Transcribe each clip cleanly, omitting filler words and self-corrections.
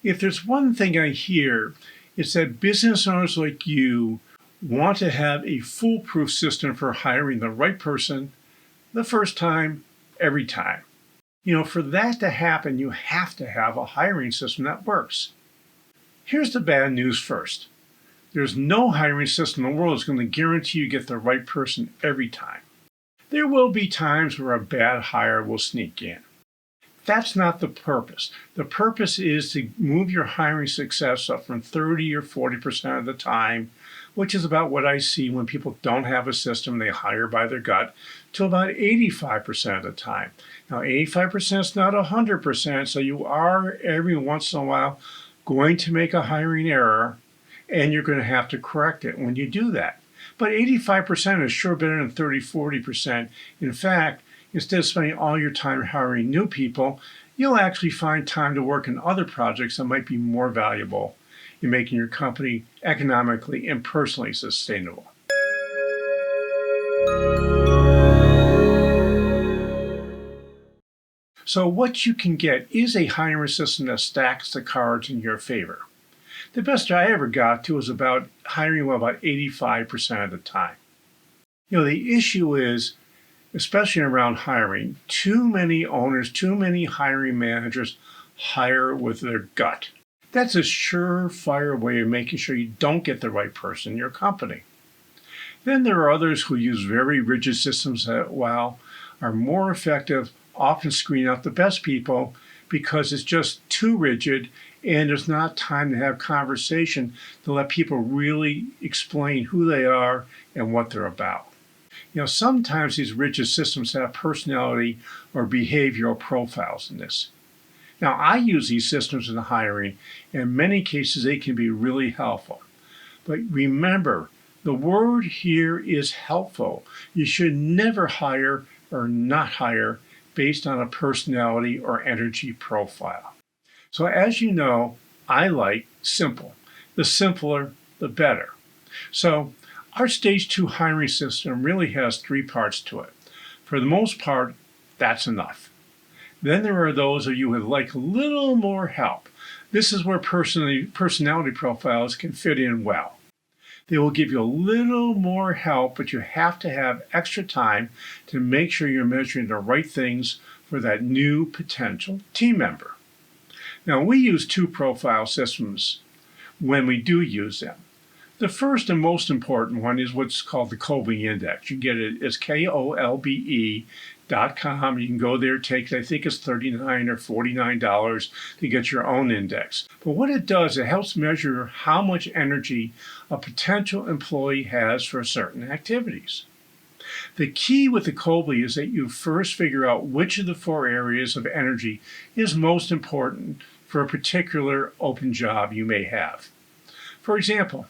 If there's one thing I hear, it's that business owners like you want to have a foolproof system for hiring the right person the first time, every time. For that to happen, you have to have a hiring system that works. Here's the bad news first. There's no hiring system in the world that's going to guarantee you get the right person every time. There will be times where a bad hire will sneak in. That's not the purpose. The purpose is to move your hiring success up from 30 or 40% of the time, which is about what I see when people don't have a system, they hire by their gut, to about 85% of the time. Now, 85% is not 100%, so you are every once in a while going to make a hiring error, and you're going to have to correct it when you do that. But 85% is sure better than 30, 40%. In fact, instead of spending all your time hiring new people, you'll actually find time to work in other projects that might be more valuable in making your company economically and personally sustainable. So what you can get is a hiring system that stacks the cards in your favor. The best I ever got to was about hiring well about 85% of the time. The issue is, especially around hiring, too many owners, too many hiring managers hire with their gut. That's a surefire way of making sure you don't get the right person in your company. Then there are others who use very rigid systems that, while are more effective, often screen out the best people because it's just too rigid and there's not time to have conversation to let people really explain who they are and what they're about. Sometimes these rigid systems have personality or behavioral profiles in this. Now, I use these systems in hiring, and in many cases they can be really helpful. But remember, the word here is helpful. You should never hire or not hire based on a personality or energy profile. So as you know, I like simple. The simpler, the better. So our Stage 2 hiring system really has 3 parts to it. For the most part, that's enough. Then there are those of you who would like a little more help. This is where personality profiles can fit in well. They will give you a little more help, but you have to have extra time to make sure you're measuring the right things for that new potential team member. Now, we use 2 profile systems when we do use them. The first and most important one is what's called the KOLBE Index. You can get it as KOLBE.com. You can go there, take, I think it's $39 or $49 to get your own index. But what it does, it helps measure how much energy a potential employee has for certain activities. The key with the KOLBE is that you first figure out which of the 4 areas of energy is most important for a particular open job you may have. For example,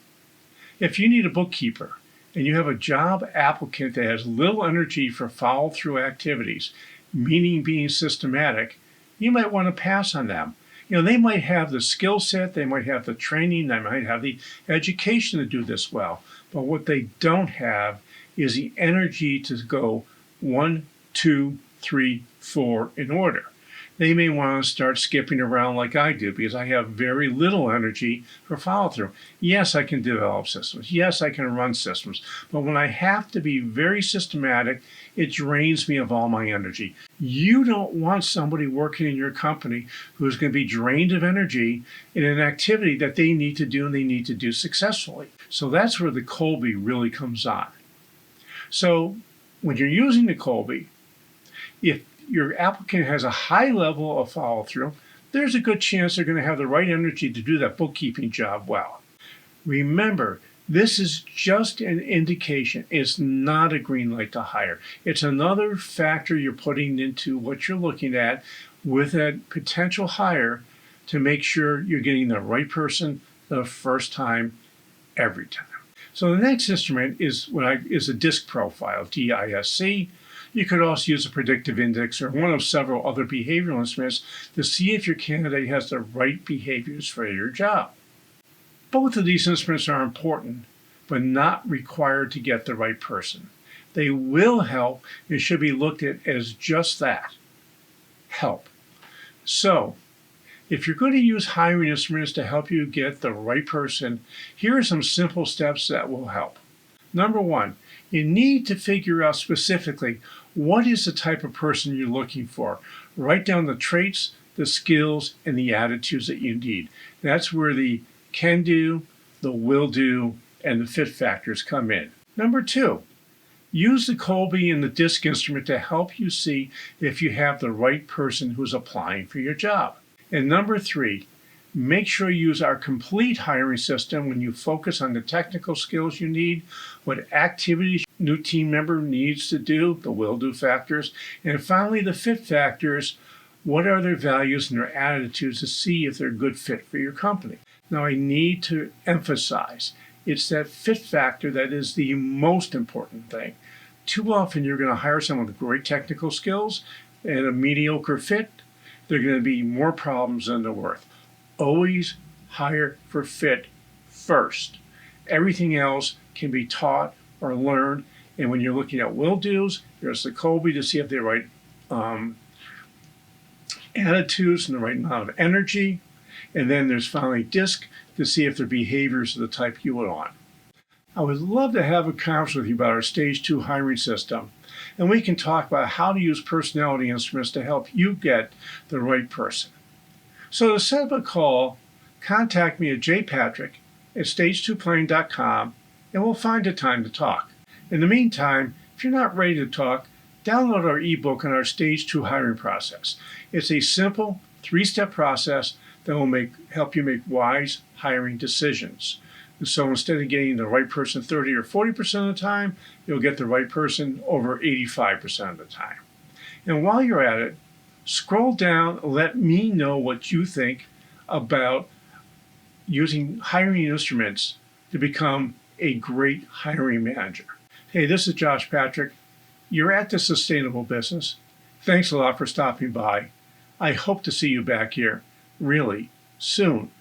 if you need a bookkeeper and you have a job applicant that has little energy for follow-through activities, meaning being systematic, you might want to pass on them. They might have the skill set, they might have the training, they might have the education to do this well, but what they don't have is the energy to go 1, 2, 3, 4 in order. They may want to start skipping around like I do because I have very little energy for follow-through. Yes, I can develop systems. Yes, I can run systems. But when I have to be very systematic, it drains me of all my energy. You don't want somebody working in your company who's going to be drained of energy in an activity that they need to do and they need to do successfully. So that's where the KOLBE really comes on. So when you're using the KOLBE, if your applicant has a high level of follow-through, there's a good chance they're going to have the right energy to do that bookkeeping job well. Remember, this is just an indication. It's not a green light to hire. It's another factor you're putting into what you're looking at with that potential hire to make sure you're getting the right person the first time, every time. So the next instrument is a DISC profile, DISC. You could also use a predictive index or one of several other behavioral instruments to see if your candidate has the right behaviors for your job. Both of these instruments are important, but not required to get the right person. They will help and should be looked at as just that, help. So, If you're going to use hiring instruments to help you get the right person, here are some simple steps that will help. Number one, you need to figure out specifically what is the type of person you're looking for. Write down the traits, the skills, and the attitudes that you need. That's where the can do, the will do, and the fit factors come in. Number two, use the KOLBE and the DISC instrument to help you see if you have the right person who's applying for your job. And number three, make sure you use our complete hiring system when you focus on the technical skills you need, what activities a new team member needs to do, the will-do factors, and finally the fit factors, what are their values and their attitudes to see if they're a good fit for your company. Now I need to emphasize, it's that fit factor that is the most important thing. Too often you're going to hire someone with great technical skills and a mediocre fit. There are going to be more problems than they're worth. Always hire for fit first. Everything else can be taught or learned. And when you're looking at will-dos, there's the KOLBE to see if they're right attitudes and the right amount of energy. And then there's finally DISC to see if their behaviors are the type you would want. I would love to have a conference with you about our Stage 2 hiring system, and we can talk about how to use personality instruments to help you get the right person. So to set up a call, contact me at jpatrick@stage2planning.com, and we'll find a time to talk. In the meantime, if you're not ready to talk, download our eBook on our Stage 2 hiring process. It's a simple 3-step process that will help you make wise hiring decisions. And so instead of getting the right person 30 or 40% of the time, you'll get the right person over 85% of the time. And while you're at it, scroll down and let me know what you think about using hiring instruments to become a great hiring manager. Hey, this is Josh Patrick. You're at The Sustainable Business. Thanks a lot for stopping by. I hope to see you back here really soon.